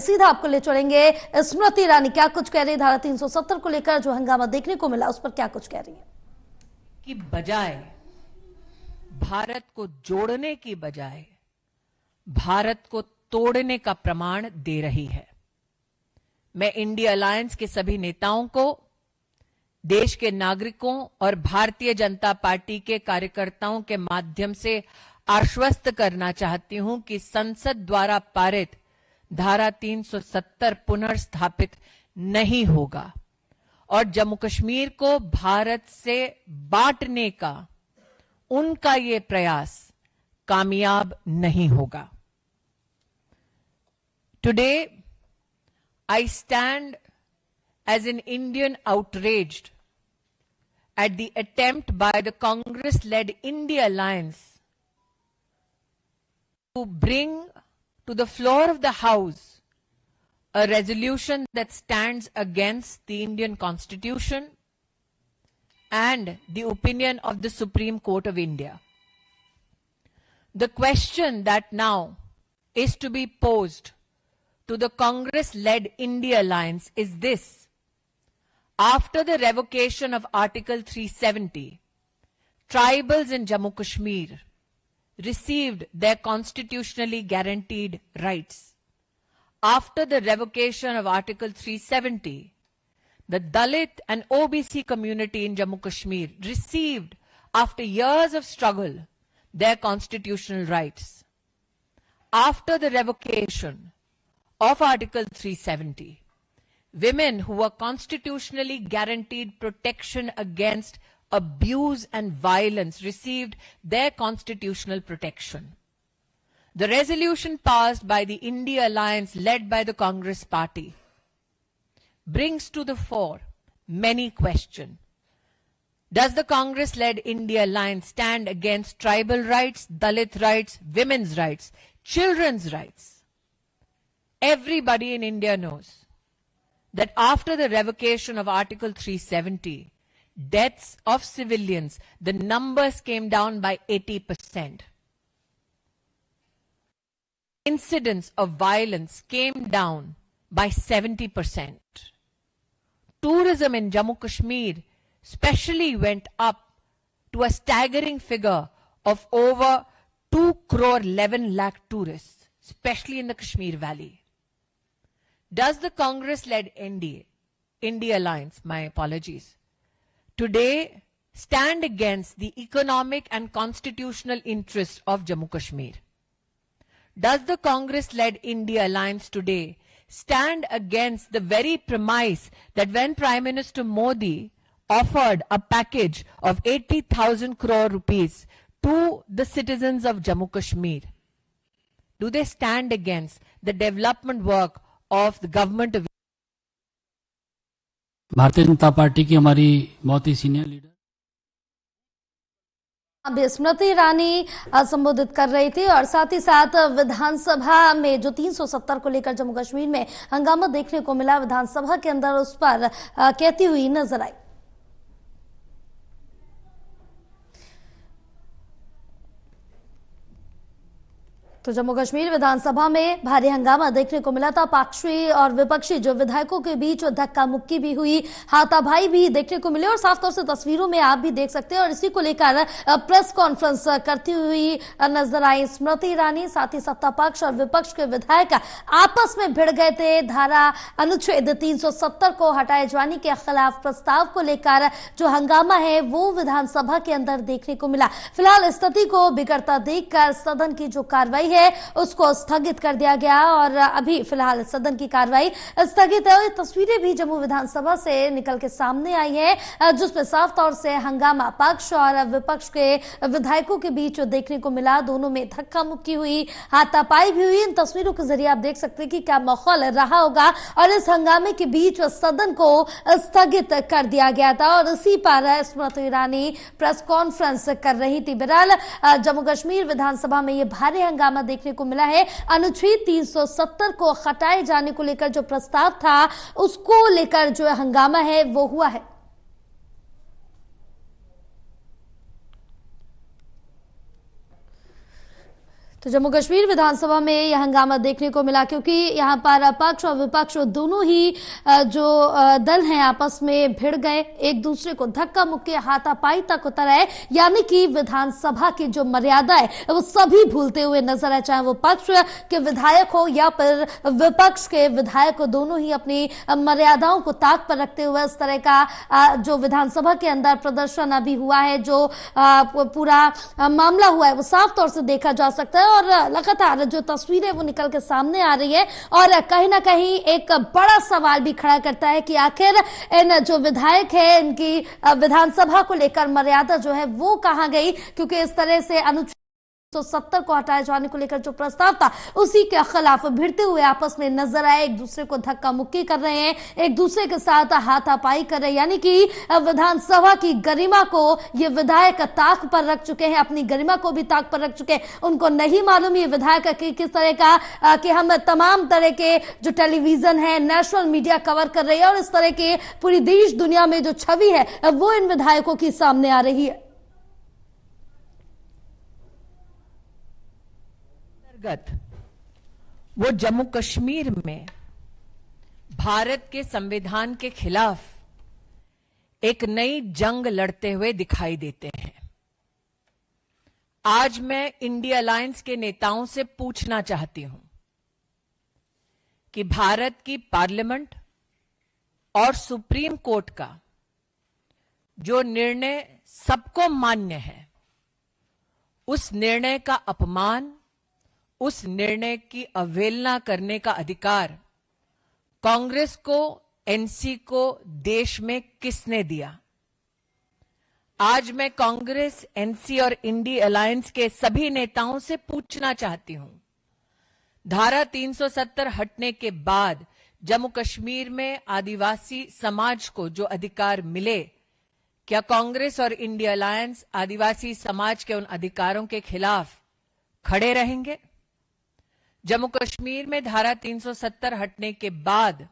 सीधा आपको ले चलेंगे। स्मृति ईरानी क्या कुछ कह रही है धारा 370 को लेकर, जो हंगामा देखने को मिला उस पर क्या कुछ कह रही है? कि बजाय भारत को जोड़ने की बजाय भारत को तोड़ने का प्रमाण दे रही है। मैं इंडिया अलायंस के सभी नेताओं को, देश के नागरिकों और भारतीय जनता पार्टी के कार्यकर्ताओं के माध्यम से आश्वस्त करना चाहती हूं कि संसद द्वारा पारित धारा 370 पुनर्स्थापित नहीं होगा और जम्मू कश्मीर को भारत से बांटने का उनका ये प्रयास कामयाब नहीं होगा। Today, I stand as an Indian outraged at the attempt by the Congress-led India Alliance to bring to the floor of the House a resolution that stands against the Indian Constitution and the opinion of the Supreme Court of India. The question that now is to be posed to the Congress-led India Alliance is this: after the revocation of Article 370, tribals in Jammu Kashmir received their constitutionally guaranteed rights. After the revocation of Article 370, the Dalit and OBC community in Jammu Kashmir received, after years of struggle, their constitutional rights. After the revocation of Article 370, women who were constitutionally guaranteed protection against abuse and violence received their constitutional protection. The resolution passed by the India Alliance led by the Congress Party brings to the fore many questions. Does the Congress-led India Alliance stand against tribal rights, Dalit rights, women's rights, children's rights? Everybody in India knows that after the revocation of Article 370, deaths of civilians, the numbers came down by 80%. Incidents of violence came down by 70%. Tourism in Jammu Kashmir especially went up to a staggering figure of over 2 crore 11 lakh tourists, especially in the Kashmir Valley. Does the Congress-led India Alliance, my apologies, today stand against the economic and constitutional interests of Jammu Kashmir? Does the Congress-led India Alliance today stand against the very premise that when Prime Minister Modi offered a package of 80,000 crore rupees to the citizens of Jammu Kashmir, do they stand against the development work of the government of Bharatiya Janata party की हमारी बहुत ही senior leader अभी स्मृति ईरानी संबोधित कर रही थी और साथ ही साथ विधानसभा में जो 370 को लेकर जम्मू कश्मीर में हंगामा देखने को मिला, विधानसभा के अंदर उस पर कहती हुई नजर आई। तो जम्मू कश्मीर विधानसभा में भारी हंगामा देखने को मिला था। पक्षी और विपक्षी जो विधायकों के बीच धक्का मुक्की भी हुई, हाथापाई भी देखने को मिले और साफ तौर से तस्वीरों में आप भी देख सकते हैं। और इसी को लेकर प्रेस कॉन्फ्रेंस करती हुई नजर आई स्मृति ईरानी। साथ ही सत्ता पक्ष और विपक्ष के विधायक आपस में भिड़ गए थे। धारा अनुच्छेद 370 को हटाए जाने के खिलाफ प्रस्ताव को लेकर जो हंगामा है वो विधानसभा के अंदर देखने को मिला। फिलहाल स्थिति को बिगड़ता देखकर सदन की जो कार्रवाई उसको स्थगित कर दिया गया और अभी फिलहाल सदन की कार्रवाई स्थगित है। तस्वीरें भी जम्मू विधानसभा से निकल के सामने आई है जिसमें साफ तौर से हंगामा पक्ष और विपक्ष के विधायकों के बीच देखने को मिला। दोनों में धक्का मुक्की हुई, हाथापाई भी हुई। इन तस्वीरों के जरिए आप देख सकते हैं कि क्या माहौल रहा होगा। और इस हंगामे के बीच सदन को स्थगित कर दिया गया था और इसी पर स्मृति ईरानी प्रेस कॉन्फ्रेंस कर रही थी। बहरहाल जम्मू कश्मीर विधानसभा में यह भारी हंगामा देखने को मिला है। अनुच्छेद 370 को हटाए जाने को लेकर जो प्रस्ताव था उसको लेकर जो हंगामा है वो हुआ है। तो जम्मू कश्मीर विधानसभा में यह हंगामा देखने को मिला क्योंकि यहां पर पक्ष और विपक्ष दोनों ही जो दल हैं आपस में भिड़ गए, एक दूसरे को धक्का मुक्की हाथापाई तक उतर आए, यानी कि विधानसभा की जो मर्यादा है वो सभी भूलते हुए नजर आए, चाहे वो पक्ष के विधायक हो या फिर विपक्ष के विधायक हो, दोनों ही अपनी मर्यादाओं को ताक पर रखते हुए इस तरह का जो विधानसभा के अंदर प्रदर्शन अभी हुआ है, जो पूरा मामला हुआ है वो साफ तौर से देखा जा सकता है। और लगातार जो तस्वीरें वो निकल के सामने आ रही है और कहीं ना कहीं एक बड़ा सवाल भी खड़ा करता है कि आखिर इन जो विधायक है इनकी विधानसभा को लेकर मर्यादा जो है वो कहां गई, क्योंकि इस तरह से अनुच्छेद 170 को हटाए जाने को लेकर जो प्रस्ताव था उसी के खिलाफ भिड़ते हुए आपस में नजर आए, एक दूसरे को धक्का मुक्की कर रहे हैं, एक दूसरे के साथ हाथापाई कर रहे हैं, यानी कि विधानसभा की गरिमा को ये विधायक ताक पर रख चुके हैं, अपनी गरिमा को भी ताक पर रख चुके हैं। उनको नहीं मालूम ये विधायक किस तरह का कि हम तमाम तरह के जो टेलीविजन है, नेशनल मीडिया कवर कर रही है और इस तरह के पूरी देश दुनिया में जो छवि है वो इन विधायकों की सामने आ रही है। वो जम्मू कश्मीर में भारत के संविधान के खिलाफ एक नई जंग लड़ते हुए दिखाई देते हैं। आज मैं इंडिया अलायंस के नेताओं से पूछना चाहती हूं कि भारत की पार्लियामेंट और सुप्रीम कोर्ट का जो निर्णय सबको मान्य है, उस निर्णय का अपमान, उस निर्णय की अवहेलना करने का अधिकार कांग्रेस को, एनसी को देश में किसने दिया? आज मैं कांग्रेस, एनसी और इंडी अलायंस के सभी नेताओं से पूछना चाहती हूं, धारा 370 हटने के बाद जम्मू कश्मीर में आदिवासी समाज को जो अधिकार मिले, क्या कांग्रेस और इंडी अलायंस आदिवासी समाज के उन अधिकारों के खिलाफ खड़े रहेंगे? जम्मू कश्मीर में धारा 370 हटने के बाद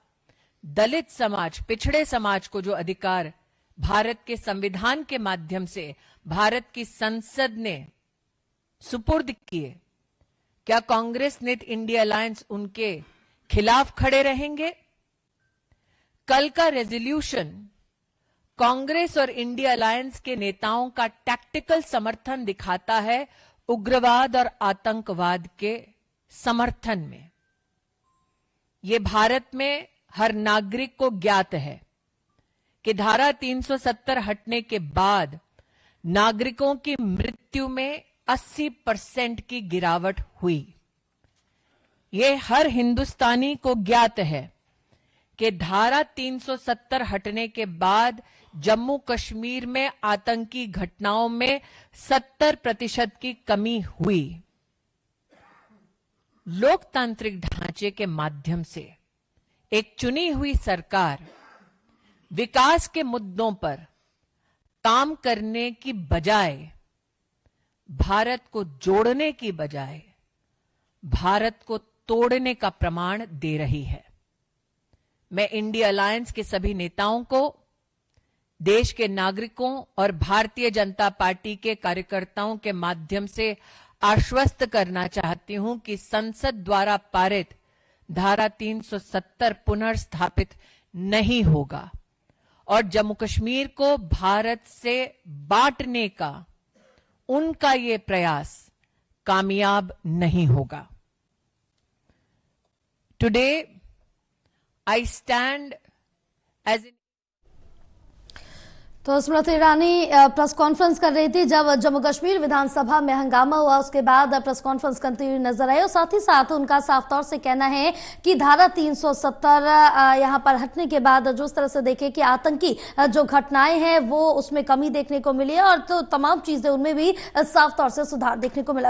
दलित समाज, पिछड़े समाज को जो अधिकार भारत के संविधान के माध्यम से भारत की संसद ने सुपुर्द किए, क्या कांग्रेस नेत इंडिया अलायंस उनके खिलाफ खड़े रहेंगे? कल का रेजोल्यूशन कांग्रेस और इंडिया अलायंस के नेताओं का टैक्टिकल समर्थन दिखाता है उग्रवाद और आतंकवाद के समर्थन में। यह भारत में हर नागरिक को ज्ञात है कि धारा 370 हटने के बाद नागरिकों की मृत्यु में 80% की गिरावट हुई। यह हर हिंदुस्तानी को ज्ञात है कि धारा 370 हटने के बाद जम्मू कश्मीर में आतंकी घटनाओं में 70% की कमी हुई। लोकतांत्रिक ढांचे के माध्यम से एक चुनी हुई सरकार विकास के मुद्दों पर काम करने की बजाय, भारत को जोड़ने की बजाय भारत को तोड़ने का प्रमाण दे रही है। मैं इंडिया अलायंस के सभी नेताओं को, देश के नागरिकों और भारतीय जनता पार्टी के कार्यकर्ताओं के माध्यम से आश्वस्त करना चाहती हूं कि संसद द्वारा पारित धारा 370 पुनर्स्थापित नहीं होगा और जम्मू कश्मीर को भारत से बांटने का उनका ये प्रयास कामयाब नहीं होगा। टुडे आई स्टैंड एज तो स्मृति ईरानी प्रेस कॉन्फ्रेंस कर रही थी जब जम्मू कश्मीर विधानसभा में हंगामा हुआ, उसके बाद प्रेस कॉन्फ्रेंस करती हुई नजर आई और साथ ही साथ उनका साफ तौर से कहना है कि धारा 370 यहां पर हटने के बाद जो इस तरह से देखे कि आतंकी जो घटनाएं हैं वो उसमें कमी देखने को मिली है और तो तमाम चीजें उनमें भी साफ तौर से सुधार देखने को मिला।